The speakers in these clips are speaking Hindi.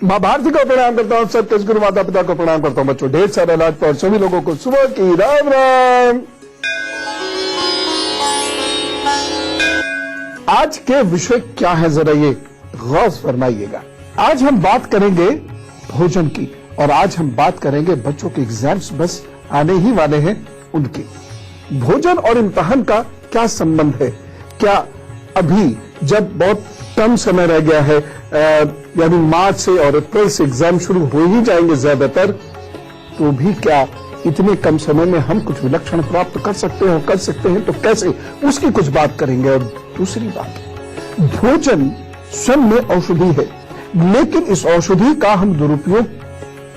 मां भारती को प्रणाम करता हूं, सत्य गुरु माता पिता को प्रणाम करता हूं। बच्चों ढेर सारा लाज पर सभी लोगों को सुबह की राम राम। आज के विषय क्या है जरा ये गौर फरमाइएगा। आज हम बात करेंगे भोजन की, और आज हम बात करेंगे बच्चों के एग्जाम्स बस आने ही वाले हैं उनके। भोजन और इम्तिहान का क्या संबंध है? क्या अभी जब बहुत कम समय रह गया है, यानी मार्च से और अप्रैल से एग्जाम शुरू हो ही जाएंगे ज्यादातर, तो भी क्या इतने कम समय में हम कुछ विलक्षण प्राप्त कर सकते हैं तो कैसे, उसकी कुछ बात करेंगे। और दूसरी बात, भोजन स्वयं में औषधि है, लेकिन इस औषधि का हम दुरुपयोग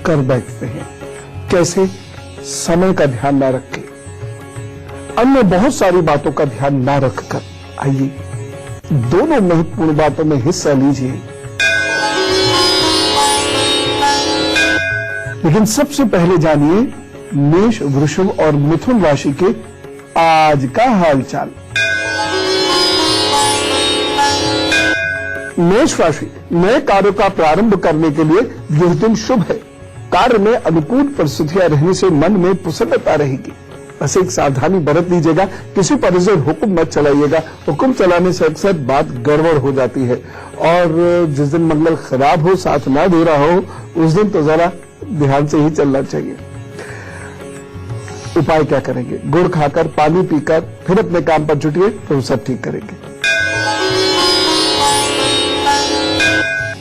कर बैठते हैं। कैसे? समय का ध्यान न रख के, अन्य बहुत सारी बातों का ध्यान न रखकर। आइए दोनों महत्वपूर्ण बातों में हिस्सा लीजिए। लेकिन सबसे पहले जानिए मेष, वृषभ और मिथुन राशि के आज का हालचाल। मेष राशि, नए कार्यों का प्रारंभ करने के लिए यह दिन शुभ है। कार्य में अनुकूल परिस्थितियां रहने से मन में प्रसन्नता रहेगी। बस एक सावधानी बरत लीजिएगा, किसी पर इधर हुक्म मत चलाइएगा। हुक्म चलाने से अक्सर बात गड़बड़ हो जाती है, और जिस दिन मंगल खराब हो, साथ ना दे रहा हो, उस दिन तो जरा ध्यान से ही चलना चाहिए। उपाय क्या करेंगे? गुड़ खाकर, पानी पीकर फिर अपने काम पर जुटिए, तो सब ठीक करेंगे।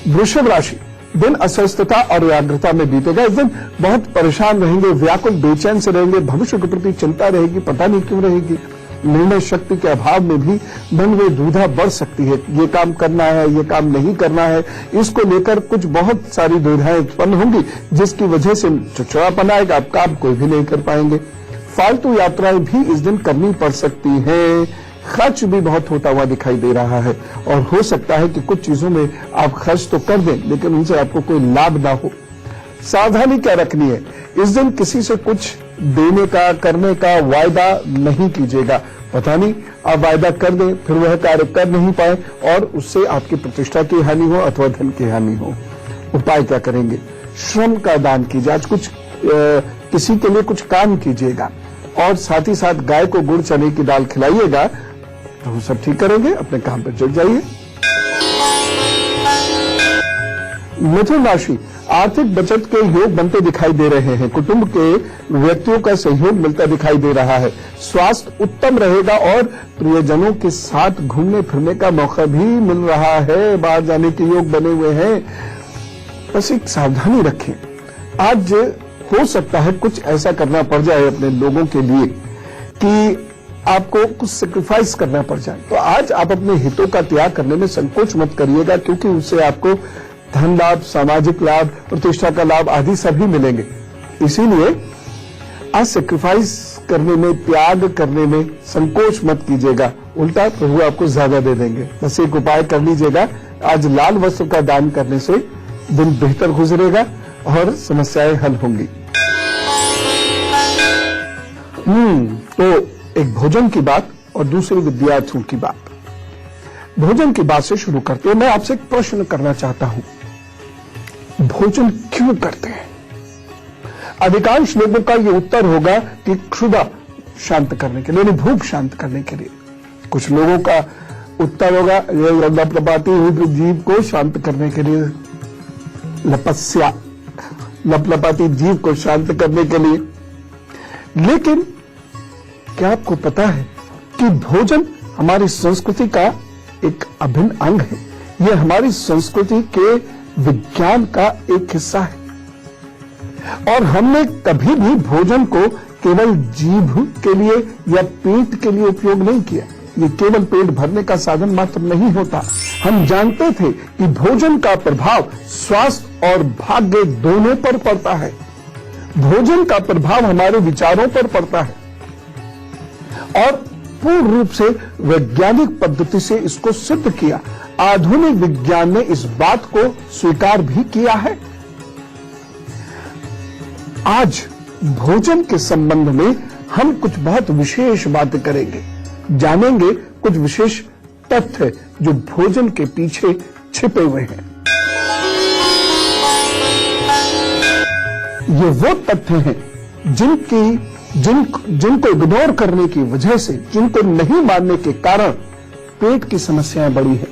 वृषभ राशि, दिन अस्वस्थता और एकाग्रता में बीतेगा। इस दिन बहुत परेशान रहेंगे, व्याकुल बेचैन से रहेंगे, भविष्य के प्रति चिंता रहेगी, पता नहीं क्यों रहेगी। निर्णय शक्ति के अभाव में भी मन में दुविधा बढ़ सकती है। ये काम करना है, ये काम नहीं करना है, इसको लेकर कुछ बहुत सारी दुविधाएं उत्पन्न होंगी, जिसकी वजह से चिड़चिड़ापन आएगा, आप काम कोई भी नहीं कर पाएंगे। फालतू यात्राएं भी इस दिन करनी पड़ सकती हैं। खर्च भी बहुत होता हुआ दिखाई दे रहा है, और हो सकता है कि कुछ चीजों में आप खर्च तो कर दें, लेकिन उनसे आपको कोई लाभ ना हो। सावधानी क्या रखनी है? इस दिन किसी से कुछ देने का, करने का वायदा नहीं कीजिएगा। पता नहीं आप वायदा कर दें, फिर वह कार्य कर नहीं पाए और उससे आपकी प्रतिष्ठा की हानि हो अथवा धन की हानि हो। उपाय क्या करेंगे? श्रम का दान कीजिए। आज कुछ किसी के लिए कुछ काम कीजिएगा, और साथ ही साथ गाय को गुड़ चने की दाल खिलाइएगा, तो वो सब ठीक करेंगे। अपने काम पर जुट जाइए। मिथुन राशि, आर्थिक बचत के योग बनते दिखाई दे रहे हैं। कुटुंब के व्यक्तियों का सहयोग मिलता दिखाई दे रहा है। स्वास्थ्य उत्तम रहेगा और प्रियजनों के साथ घूमने फिरने का मौका भी मिल रहा है। बाहर जाने के योग बने हुए हैं। बस एक सावधानी रखें। आज हो सकता है कुछ ऐसा करना पड़ जाए अपने लोगों के लिए कि आपको कुछ सेक्रीफाइस करना पड़ जाए। तो आज आप अपने हितों का त्याग करने में संकोच मत करिएगा, क्योंकि उससे आपको धन लाभ, सामाजिक लाभ, प्रतिष्ठा का लाभ आदि सभी मिलेंगे। इसीलिए आज सेक्रीफाइस करने में, त्याग करने में संकोच मत कीजिएगा, उल्टा प्रभु आपको ज्यादा दे देंगे। बस एक उपाय कर लीजिएगा, आज लाल वस्त्र का दान करने से दिन बेहतर गुजरेगा और समस्याएं हल होंगी। तो एक भोजन की बात और दूसरी विद्यार्थियों की बात। भोजन की बात से शुरू करते हैं। मैं आपसे एक प्रश्न करना चाहता हूं, भोजन क्यों करते हैं? अधिकांश लोगों का यह उत्तर होगा कि क्षुधा शांत करने के लिए, यानी भूख शांत करने के लिए। कुछ लोगों का उत्तर होगा लपलपाती हुई जीभ को शांत करने के लिए, लपस्या, लपलपाती जीभ को शांत करने के लिए। लेकिन क्या आपको पता है कि भोजन हमारी संस्कृति का एक अभिन्न अंग है? यह हमारी संस्कृति के विज्ञान का एक हिस्सा है, और हमने कभी भी भोजन को केवल जीभ के लिए या पेट के लिए उपयोग नहीं किया। ये केवल पेट भरने का साधन मात्र नहीं होता। हम जानते थे कि भोजन का प्रभाव स्वास्थ्य और भाग्य दोनों पर पड़ता है। भोजन का प्रभाव हमारे विचारों पर पड़ता है, और पूर्ण रूप से वैज्ञानिक पद्धति से इसको सिद्ध किया। आधुनिक विज्ञान ने इस बात को स्वीकार भी किया है। आज भोजन के संबंध में हम कुछ बहुत विशेष बातें करेंगे, जानेंगे कुछ विशेष तथ्य जो भोजन के पीछे छिपे हुए हैं। ये वो तथ्य हैं जिनको इग्नोर करने की वजह से, जिनको नहीं मानने के कारण पेट की समस्याएं बढ़ी हैं,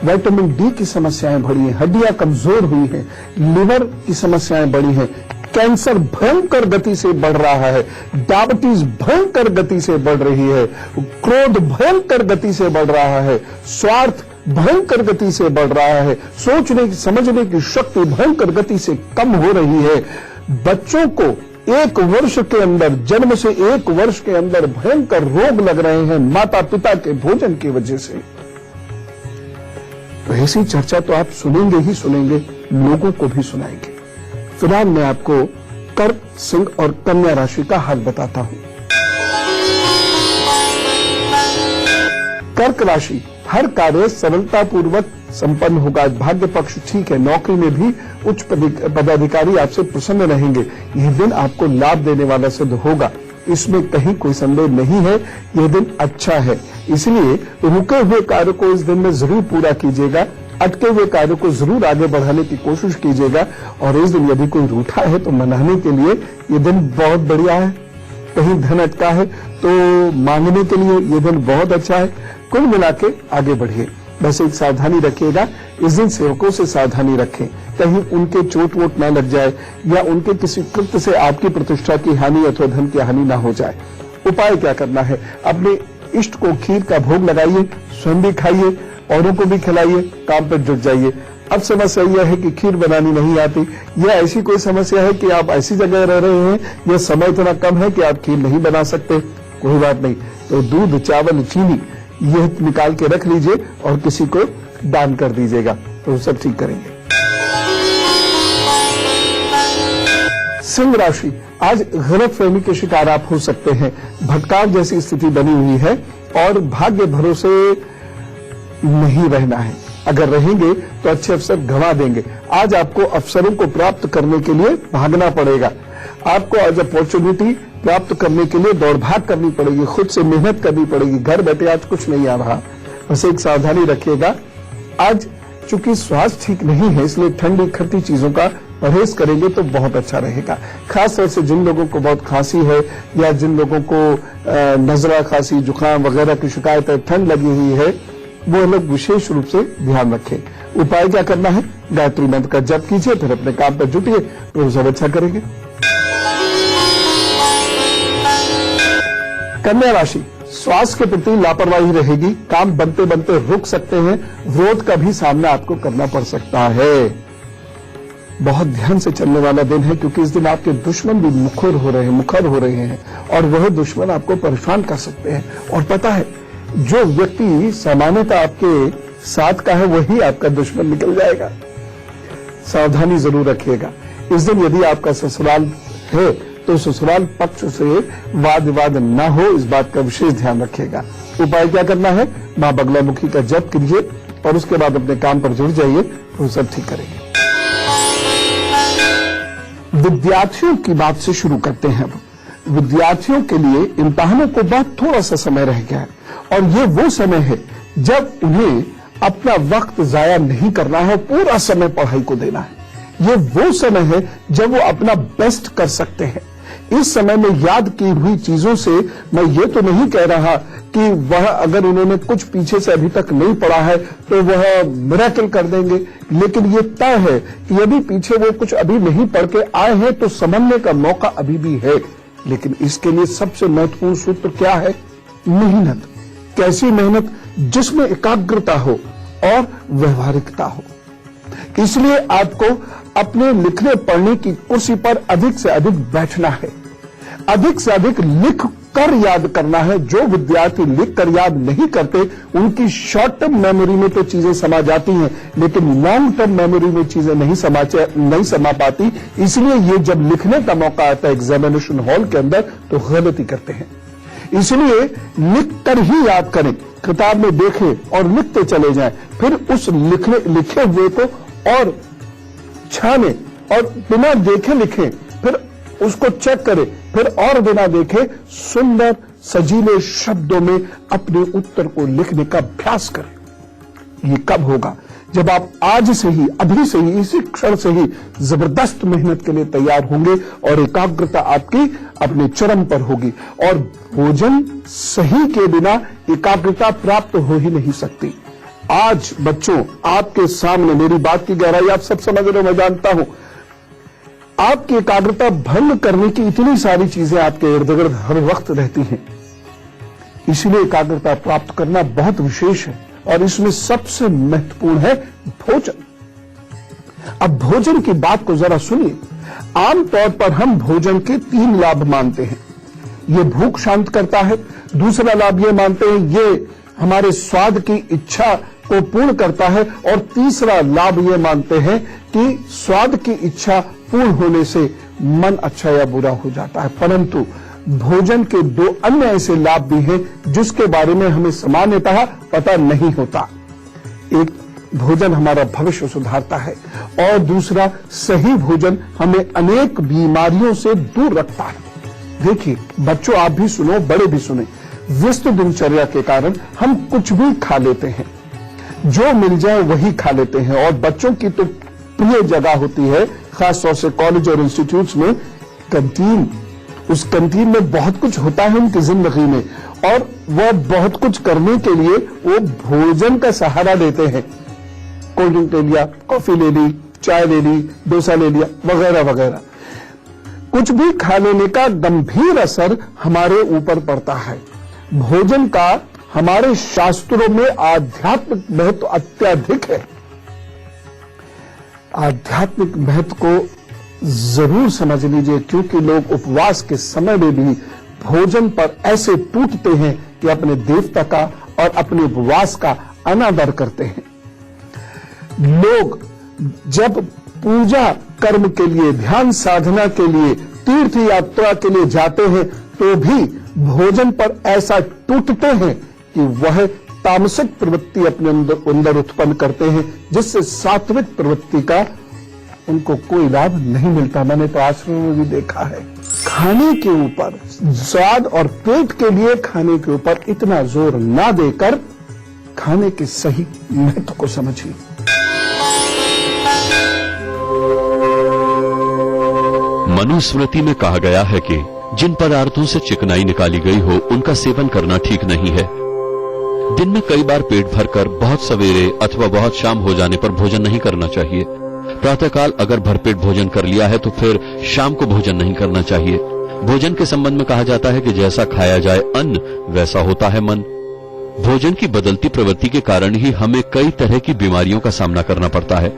विटामिन डी की समस्याएं बढ़ी हैं, हड्डियां कमजोर हुई हैं, लिवर की समस्याएं बढ़ी हैं, कैंसर भयंकर गति से बढ़ रहा है, डायबिटीज भयंकर गति से बढ़ रही है, क्रोध भयंकर गति से बढ़ रहा है, स्वार्थ भयंकर गति से बढ़ रहा है, सोचने की समझने की शक्ति भयंकर गति से कम हो रही है। बच्चों को 1 वर्ष के अंदर, जन्म से 1 वर्ष के अंदर भयंकर रोग लग रहे हैं माता पिता के भोजन की वजह से। तो ऐसी चर्चा तो आप सुनेंगे ही सुनेंगे, लोगों को भी सुनाएंगे। फिलहाल मैं आपको कर्क, सिंह और कन्या राशि का हाल बताता हूं। कर्क राशि, हर कार्य सरलता पूर्वक संपन्न होगा। भाग्य पक्ष ठीक है, नौकरी में भी उच्च पदाधिकारी आपसे प्रसन्न रहेंगे। यह दिन आपको लाभ देने वाला सिद्ध होगा, इसमें कहीं कोई संदेह नहीं है। यह दिन अच्छा है, इसलिए रुके हुए कार्य को इस दिन में जरूर पूरा कीजिएगा। अटके हुए कार्य को जरूर आगे बढ़ाने की कोशिश कीजिएगा। और इस दिन यदि कोई रूठा है तो मनाने के लिए ये दिन बहुत बढ़िया है। कहीं धन अटका है तो मांगने के लिए ये दिन बहुत अच्छा है। कुल मिला के आगे बढ़िए, बस एक सावधानी रखिएगा। इस दिन सेवकों से सावधानी रखें, कहीं उनके चोट वोट न लग जाए या उनके किसी कृत्य से आपकी प्रतिष्ठा की हानि अथवा धन की हानि ना हो जाए। उपाय क्या करना है, अपने इष्ट को खीर का भोग लगाइए, स्वयं भी खाइए, औरों को भी खिलाइए, काम पर जुट जाइए। अब समस्या यह है कि खीर बनानी नहीं आती, या ऐसी कोई समस्या है कि आप ऐसी जगह रह रहे हैं या समय इतना कम है कि आप खीर नहीं बना सकते, कोई बात नहीं, तो दूध, चावल, चीनी यह निकाल के रख लीजिए और किसी को दान कर दीजिएगा, तो सब ठीक करेंगे। सिंह राशि, आज गलतफहमी के शिकार आप हो सकते हैं। भटकाव जैसी स्थिति बनी हुई है और भाग्य भरोसे नहीं रहना है। अगर रहेंगे तो अच्छे अवसर गंवा देंगे। आज आपको अवसरों को प्राप्त करने के लिए भागना पड़ेगा। आपको आज अपॉर्चुनिटी प्राप्त करने के लिए दौड़ भाग करनी पड़ेगी, खुद से मेहनत करनी पड़ेगी। घर बैठे आज कुछ नहीं आ रहा, बस एक सावधानी रखिएगा। आज चूंकि स्वास्थ्य ठीक नहीं है, इसलिए ठंडी खट्टी चीजों का परहेज करेंगे तो बहुत अच्छा रहेगा। खास तौर से जिन लोगों को बहुत खांसी है या जिन लोगों को नजला, खांसी, जुकाम वगैरह की शिकायत है, ठंड लगी हुई है, वो लोग विशेष रूप से ध्यान रखें। उपाय क्या करना है, गायत्री मंत्र का जप कीजिए, फिर अपने काम पर जुटिए, तो सब अच्छा करेंगे। कन्या राशि, स्वास्थ्य के प्रति लापरवाही रहेगी, काम बनते बनते रुक सकते हैं, विरोध का भी सामना आपको करना पड़ सकता है। बहुत ध्यान से चलने वाला दिन है, क्योंकि इस दिन आपके दुश्मन भी मुखर हो रहे हैं और वह दुश्मन आपको परेशान कर सकते हैं। और पता है, जो व्यक्ति सामान्यतः आपके साथ का है वही आपका दुश्मन निकल जाएगा। सावधानी जरूर रखिएगा। इस दिन यदि आपका ससुराल है तो ससुराल पक्ष से वाद विवाद न हो, इस बात का विशेष ध्यान रखिएगा। उपाय क्या करना है, मां बगलामुखी का जप कीजिए और उसके बाद अपने काम पर जुड़ जाइए, तो सब ठीक करेंगे। विद्यार्थियों की बात से शुरू करते हैं। विद्यार्थियों के लिए इम्तिहानों को बाद थोड़ा सा समय रह गया है और ये वो समय है जब उन्हें अपना वक्त जाया नहीं करना है, पूरा समय पढ़ाई को देना है। ये वो समय है जब वो अपना बेस्ट कर सकते हैं। इस समय में याद की हुई चीजों से मैं ये तो नहीं कह रहा कि वह अगर उन्होंने कुछ पीछे से अभी तक नहीं पढ़ा है तो वह मिरेकल कर देंगे, लेकिन ये तय है कि यदि पीछे वो कुछ अभी नहीं पढ़ के आए हैं तो समझने का मौका अभी भी है। लेकिन इसके लिए सबसे महत्वपूर्ण सूत्र क्या है, मेहनत। कैसी मेहनत, जिसमें एकाग्रता हो और व्यवहारिकता हो। इसलिए आपको अपने लिखने पढ़ने की कुर्सी पर अधिक से अधिक बैठना है, अधिक से अधिक लिख कर याद करना है। जो विद्यार्थी लिख कर याद नहीं करते, उनकी शॉर्ट टर्म मेमोरी में तो चीजें समा जाती हैं, लेकिन लॉन्ग टर्म मेमोरी में चीजें नहीं समा पाती। इसलिए ये जब लिखने का मौका आता है एग्जामिनेशन हॉल के अंदर, तो गलती करते हैं। इसलिए लिख कर ही याद करें, किताब में देखें और लिखते चले जाएं, फिर उस लिखे हुए को और छाने और बिना देखे लिखें, फिर उसको चेक करें, फिर और बिना देखे सुंदर सजीले शब्दों में अपने उत्तर को लिखने का अभ्यास करें। ये कब होगा, जब आप आज से ही, अभी से ही, इसी क्षण से ही जबरदस्त मेहनत के लिए तैयार होंगे और एकाग्रता आपकी अपने चरम पर होगी। और भोजन सही के बिना एकाग्रता प्राप्त हो ही नहीं सकती। आज बच्चों, आपके सामने मेरी बात की गहराई आप सब समझ रहे हो, मैं जानता हूं। आपकी एकाग्रता भंग करने की इतनी सारी चीजें आपके इर्द गिर्द हर वक्त रहती हैं, इसलिए एकाग्रता प्राप्त करना बहुत विशेष है और इसमें सबसे महत्वपूर्ण है भोजन। अब भोजन की बात को जरा सुनिए। आमतौर पर हम भोजन के 3 लाभ मानते हैं। ये भूख शांत करता है, दूसरा लाभ ये मानते हैं ये हमारे स्वाद की इच्छा को पूर्ण करता है, और तीसरा लाभ ये मानते हैं कि स्वाद की इच्छा पूर्ण होने से मन अच्छा या बुरा हो जाता है। परंतु भोजन के 2 अन्य ऐसे लाभ भी हैं जिसके बारे में हमें सामान्यतः पता नहीं होता। एक, भोजन हमारा भविष्य सुधारता है, और दूसरा, सही भोजन हमें अनेक बीमारियों से दूर रखता है। देखिए बच्चों, आप भी सुनो, बड़े भी सुने। व्यस्त दिनचर्या के कारण हम कुछ भी खा लेते हैं, जो मिल जाए वही खा लेते हैं। और बच्चों की तो प्रिय जगह होती है, खासतौर से कॉलेज और इंस्टीट्यूट्स में, कैंटीन। उस कैंटीन में बहुत कुछ होता है उनकी जिंदगी में, और वह बहुत कुछ करने के लिए वो भोजन का सहारा लेते हैं। कोल्ड ड्रिंक ले लिया, कॉफी ले ली, चाय ले ली, डोसा ले लिया, वगैरह वगैरह। कुछ भी खा लेने का गंभीर असर हमारे ऊपर पड़ता है। भोजन का हमारे शास्त्रों में आध्यात्मिक महत्व अत्यधिक है। आध्यात्मिक महत्व को जरूर समझ लीजिए, क्योंकि लोग उपवास के समय में भी भोजन पर ऐसे टूटते हैं कि अपने देवता का और अपने उपवास का अनादर करते हैं। लोग जब पूजा कर्म के लिए, ध्यान साधना के लिए, तीर्थ यात्रा के लिए जाते हैं, तो भी भोजन पर ऐसा टूटते हैं कि वह तामसिक प्रवृत्ति अपने अंदर उत्पन्न करते हैं, जिससे सात्विक प्रवृत्ति का उनको कोई लाभ नहीं मिलता। मैंने तो आश्रम में भी देखा है। खाने के ऊपर, स्वाद और पेट के लिए खाने के ऊपर इतना जोर ना देकर खाने के सही महत्व को समझिए। मनुस्मृति में कहा गया है कि जिन पदार्थों से चिकनाई निकाली गई हो उनका सेवन करना ठीक नहीं है। दिन में कई बार पेट भरकर बहुत सवेरे अथवा बहुत शाम हो जाने पर भोजन नहीं करना चाहिए। प्रातःकाल अगर भरपेट भोजन कर लिया है तो फिर शाम को भोजन नहीं करना चाहिए। भोजन के संबंध में कहा जाता है कि जैसा खाया जाए अन्न, वैसा होता है मन। भोजन की बदलती प्रवृत्ति के कारण ही हमें कई तरह की बीमारियों का सामना करना पड़ता है।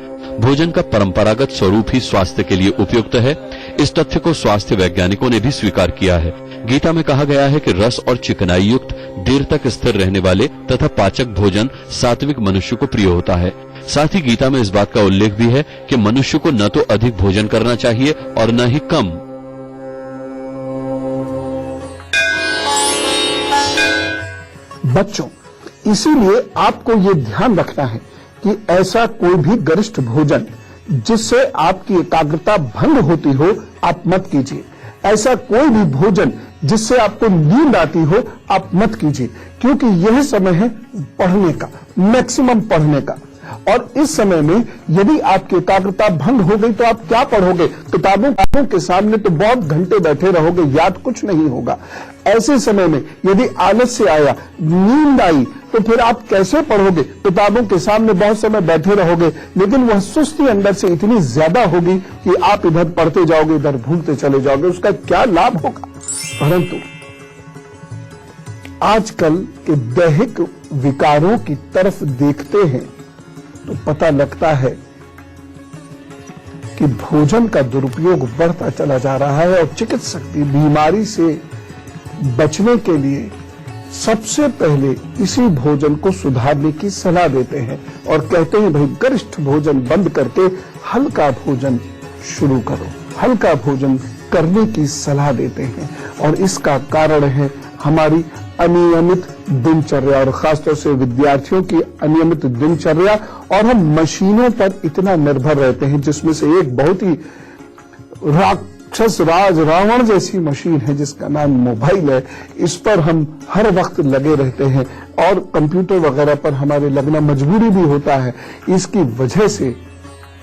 भोजन का परंपरागत स्वरूप ही स्वास्थ्य के लिए उपयुक्त है। इस तथ्य को स्वास्थ्य वैज्ञानिकों ने भी स्वीकार किया है। गीता में कहा गया है कि रस और चिकनाई युक्त, देर तक स्थिर रहने वाले तथा पाचक भोजन सात्विक मनुष्य को प्रिय होता है। साथ ही गीता में इस बात का उल्लेख भी है कि मनुष्य को न तो अधिक भोजन करना चाहिए और न ही कम। बच्चों, इसीलिए आपको ये ध्यान रखना है कि ऐसा कोई भी गरिष्ठ भोजन जिससे आपकी एकाग्रता भंग होती हो, आप मत कीजिए। ऐसा कोई भी भोजन जिससे आपको नींद आती हो, आप मत कीजिए, क्योंकि यह समय है पढ़ने का, मैक्सिमम पढ़ने का। और इस समय में यदि आपकी एकाग्रता भंग हो गई तो आप क्या पढ़ोगे? किताबों के सामने तो बहुत घंटे बैठे रहोगे, याद कुछ नहीं होगा। ऐसे समय में यदि आलस्य आया, नींद आई, तो फिर आप कैसे पढ़ोगे? किताबों के सामने बहुत समय बैठे रहोगे, लेकिन वह सुस्ती अंदर से इतनी ज्यादा होगी कि आप इधर पढ़ते जाओगे, इधर भूलते चले जाओगे। उसका क्या लाभ होगा? परंतु आजकल के दैहिक विकारों की तरफ देखते हैं तो पता लगता है कि भोजन का दुरुपयोग बढ़ता चला जा रहा है, और चिकित्सक भी बीमारी से बचने के लिए सबसे पहले इसी भोजन को सुधारने की सलाह देते हैं और कहते हैं भाई गरिष्ठ भोजन बंद करके हल्का भोजन शुरू करो। हल्का भोजन करने की सलाह देते हैं, और इसका कारण है हमारी अनियमित दिनचर्या, और खासतौर से विद्यार्थियों की अनियमित दिनचर्या। और हम मशीनों पर इतना निर्भर रहते हैं, जिसमें से एक बहुत ही राक्षस राज रावण जैसी मशीन है जिसका नाम मोबाइल है। इस पर हम हर वक्त लगे रहते हैं और कंप्यूटर वगैरह पर हमारे लगना मजबूरी भी होता है। इसकी वजह से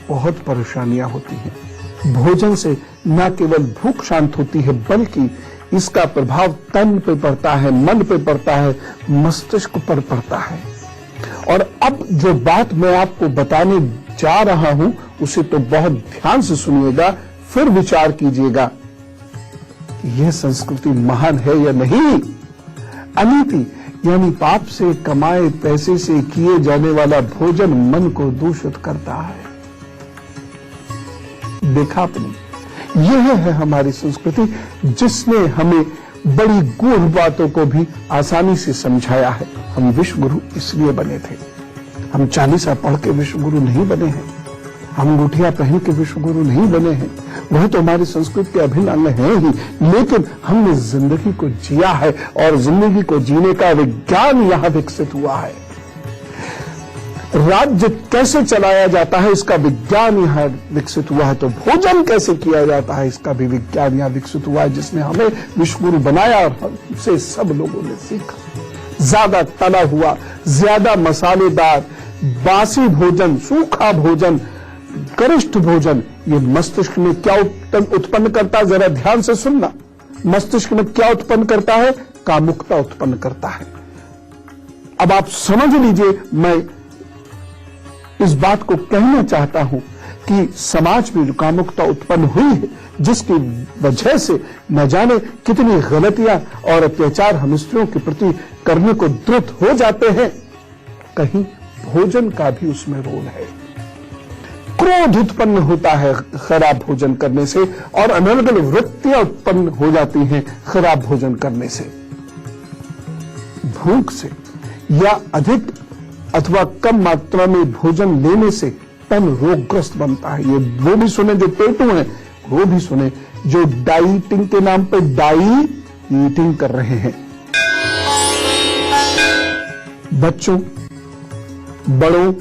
बहुत परेशानियां होती हैं। भोजन से न केवल भूख शांत होती है बल्कि इसका प्रभाव तन पे पड़ता है, मन पे पड़ता है, मस्तिष्क पर पड़ता है। और अब जो बात मैं आपको बताने जा रहा हूं उसे तो बहुत ध्यान से सुनिएगा, फिर विचार कीजिएगा यह संस्कृति महान है या नहीं। अनीति यानी पाप से कमाए पैसे से किए जाने वाला भोजन मन को दूषित करता है। देखा आपने, यह है हमारी संस्कृति जिसने हमें बड़ी गूढ़ बातों को भी आसानी से समझाया है। हम विश्व गुरु इसलिए बने थे, हम चालीसा पढ़ के विश्व गुरु नहीं बने हैं, हम अंगूठियां पहन के विश्व गुरु नहीं बने हैं। वह तो हमारी संस्कृति के अभिन्न अंग है ही, लेकिन हमने जिंदगी को जिया है और जिंदगी को जीने का विज्ञान यहां विकसित हुआ है। राज्य कैसे चलाया जाता है इसका विज्ञान यहां विकसित हुआ है, तो भोजन कैसे किया जाता है इसका भी विज्ञान यहां विकसित हुआ है, जिसने हमें विश्व गुरु बनाया और हमसे सब लोगों ने सीखा। ज्यादा तला हुआ, ज्यादा मसालेदार, बासी भोजन, सूखा भोजन, गरिष्ठ भोजन, ये मस्तिष्क में क्या उत्पन्न करता है, जरा ध्यान से सुनना। मस्तिष्क में क्या उत्पन्न करता है? कामुकता उत्पन्न करता है। अब आप समझ लीजिए, मैं इस बात को कहना चाहता हूं कि समाज में जो कामुकता उत्पन्न हुई है, जिसकी वजह से न जाने कितनी गलतियां और अत्याचार हम स्त्रियों के प्रति करने को द्रुत हो जाते हैं, कहीं भोजन का भी उसमें रोल है। क्रोध उत्पन्न होता है खराब भोजन करने से और अनर्गल वृत्तियां उत्पन्न हो जाती हैं खराब भोजन करने से। भूख से या अधिक अथवा कम मात्रा में भोजन लेने से तन रोगग्रस्त बनता है। ये वो भी सुने जो पेटू हैं, वो भी सुने जो डाइटिंग के नाम पर डाई ईटिंग कर रहे हैं। बच्चों, बड़ों,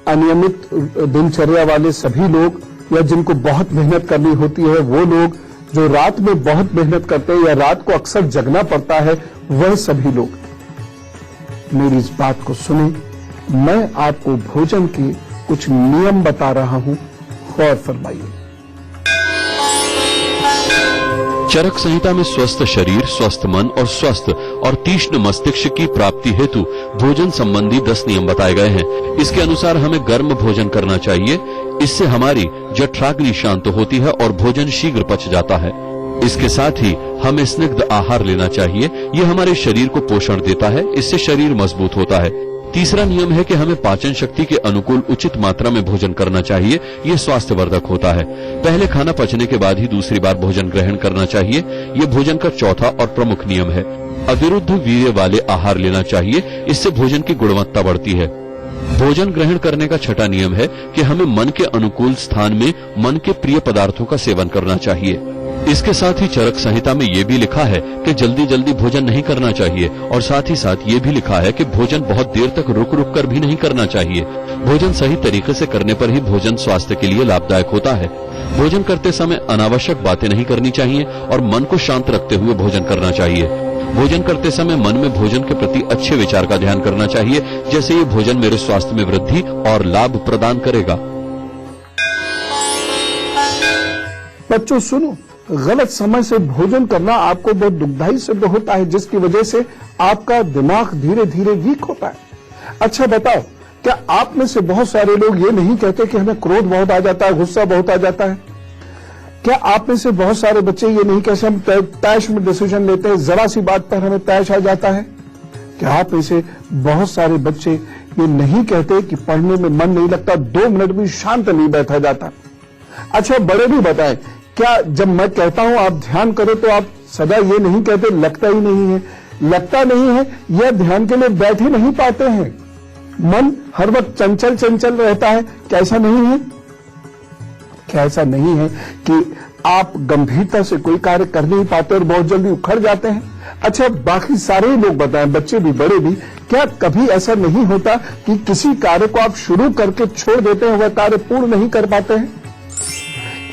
अनियमित दिनचर्या वाले सभी लोग या जिनको बहुत मेहनत करनी होती है, वो लोग जो रात में बहुत मेहनत करते हैं या रात को अक्सर जगना पड़ता है, वह सभी लोग मेरी इस बात को सुने। मैं आपको भोजन के कुछ नियम बता रहा हूं, गौर फरमाइए। चरक संहिता में स्वस्थ शरीर, स्वस्थ मन और स्वस्थ और तीक्ष्ण मस्तिष्क की प्राप्ति हेतु भोजन संबंधी 10 नियम बताए गए हैं। इसके अनुसार हमें गर्म भोजन करना चाहिए, इससे हमारी जठराग्नि शांत होती है और भोजन शीघ्र पच जाता है। इसके साथ ही हमें स्निग्ध आहार लेना चाहिए, यह हमारे शरीर को पोषण देता है, इससे शरीर मजबूत होता है। तीसरा नियम है कि हमें पाचन शक्ति के अनुकूल उचित मात्रा में भोजन करना चाहिए, यह स्वास्थ्यवर्धक होता है। पहले खाना पचने के बाद ही दूसरी बार भोजन ग्रहण करना चाहिए, यह भोजन का चौथा और प्रमुख नियम है। अविरुद्ध वीर्य वाले आहार लेना चाहिए, इससे भोजन की गुणवत्ता बढ़ती है। भोजन ग्रहण करने का छठा नियम है कि हमें मन के अनुकूल स्थान में मन के प्रिय पदार्थों का सेवन करना चाहिए। इसके साथ ही चरक संहिता में यह भी लिखा है कि जल्दी जल्दी भोजन नहीं करना चाहिए और साथ ही साथ ये भी लिखा है कि भोजन बहुत देर तक रुक रुक कर भी नहीं करना चाहिए। भोजन सही तरीके से करने पर ही भोजन स्वास्थ्य के लिए लाभदायक होता है। भोजन करते समय अनावश्यक बातें नहीं करनी चाहिए और मन को शांत रखते हुए भोजन करना चाहिए। भोजन करते समय मन में भोजन के प्रति अच्छे विचार का ध्यान करना चाहिए, जैसे ये भोजन मेरे स्वास्थ्य में वृद्धि और लाभ प्रदान करेगा। बच्चों सुनो, गलत समय से भोजन करना आपको बहुत दुखदायी सिद्ध होता है, जिसकी वजह से आपका दिमाग धीरे धीरे वीक होता है। अच्छा बताओ, क्या आप में से बहुत सारे लोग ये नहीं कहते कि हमें क्रोध बहुत आ जाता है, गुस्सा बहुत आ जाता है? क्या आप में से बहुत सारे बच्चे ये नहीं कहते हम तैश में डिसीजन लेते हैं, जरा सी बात पर हमें तैश आ जाता है? क्या आप में से बहुत सारे बच्चे ये नहीं कहते कि पढ़ने में मन नहीं लगता, 2 मिनट भी शांत नहीं बैठा जाता? अच्छा बड़े भी बताएं, क्या जब मैं कहता हूं आप ध्यान करो तो आप सदा ये नहीं कहते लगता ही नहीं है? लगता नहीं है यह ध्यान के लिए बैठ ही नहीं पाते हैं। मन हर वक्त चंचल चंचल रहता है, क्या ऐसा नहीं है? क्या ऐसा नहीं है कि आप गंभीरता से कोई कार्य कर नहीं पाते और बहुत जल्दी उखड़ जाते हैं? अच्छा बाकी सारे लोग बताएं, बच्चे भी बड़े भी, क्या कभी ऐसा नहीं होता कि किसी कार्य को आप शुरू करके छोड़ देते हैं, वह कार्य पूर्ण नहीं कर पाते हैं?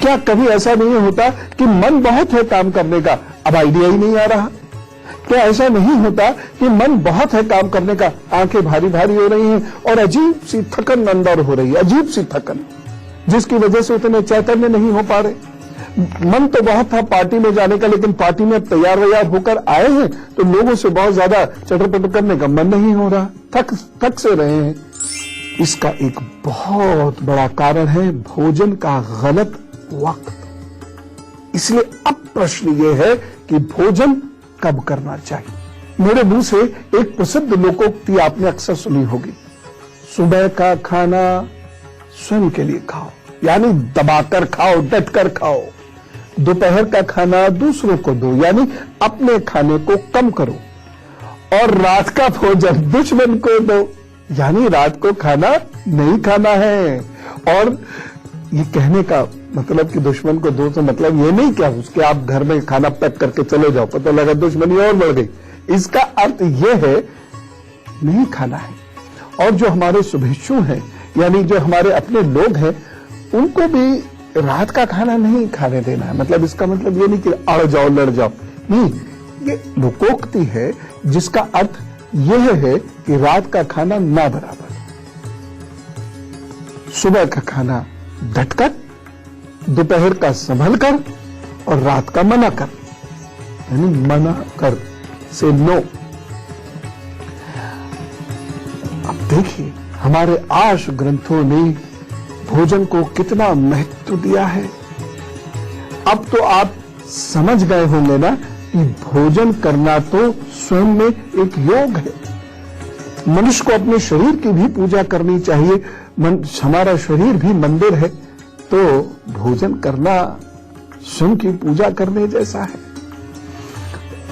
क्या कभी ऐसा नहीं होता कि मन बहुत है काम करने का, अब आइडिया ही नहीं आ रहा? क्या ऐसा नहीं होता कि मन बहुत है काम करने का, आंखें भारी भारी हो रही हैं और अजीब सी थकन अंदर हो रही है, अजीब सी थकन, जिसकी वजह से उतने चैतन्य नहीं हो पा रहे? मन तो बहुत था पार्टी में जाने का, लेकिन पार्टी में तैयार वैयार होकर आए हैं तो लोगों से बहुत ज्यादा चटर-पटर करने का मन नहीं हो रहा, थक से रहे हैं। इसका एक बहुत बड़ा कारण है भोजन का गलत वक्त। इसलिए अब प्रश्न ये है कि भोजन कब करना चाहिए। मेरे मुंह से एक प्रसिद्ध लोकोक्ति आपने अक्सर सुनी होगी, सुबह का खाना स्वयं के लिए खाओ, यानी दबाकर खाओ, डटकर खाओ। दोपहर का खाना दूसरों को दो, यानी अपने खाने को कम करो। और रात का भोजन दुश्मन को दो, यानी रात को खाना नहीं खाना है। और ये कहने का मतलब कि दुश्मन को दो तो मतलब ये नहीं क्या उसके आप घर में खाना पैक करके चले जाओ, पता लगा दुश्मनी और बढ़ गई। इसका अर्थ ये है नहीं खाना है। और जो हमारे शुभेच्छु हैं, यानी जो हमारे अपने लोग हैं, उनको भी रात का खाना नहीं खाने देना है। मतलब इसका मतलब ये नहीं कि अड़ जाओ लड़ जाओ, नहीं, ये लोकोक्ति है जिसका अर्थ यह है कि रात का खाना ना बराबर, सुबह का खाना डटकर, दोपहर का संभल कर और रात का मना कर, यानी मना कर से नो। अब देखिए हमारे आर्ष ग्रंथों ने भोजन को कितना महत्व दिया है। अब तो आप समझ गए होंगे ना कि भोजन करना तो स्वयं में एक योग है। मनुष्य को अपने शरीर की भी पूजा करनी चाहिए। हमारा शरीर भी मंदिर है, तो भोजन करना स्वयं की पूजा करने जैसा है।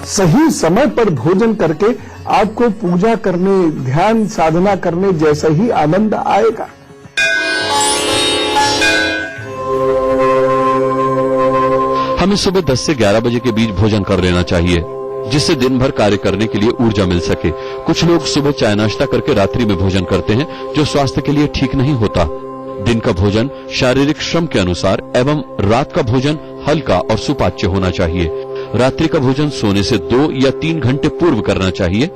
सही समय पर भोजन करके आपको पूजा करने, ध्यान साधना करने जैसा ही आनंद आएगा। हमें सुबह 10 से 11 बजे के बीच भोजन कर लेना चाहिए, जिससे दिन भर कार्य करने के लिए ऊर्जा मिल सके। कुछ लोग सुबह चाय नाश्ता करके रात्रि में भोजन करते हैं, जो स्वास्थ्य के लिए ठीक नहीं होता। दिन का भोजन शारीरिक श्रम के अनुसार एवं रात का भोजन हल्का और सुपाच्य होना चाहिए। रात्रि का भोजन सोने से 2 या 3 घंटे पूर्व करना चाहिए।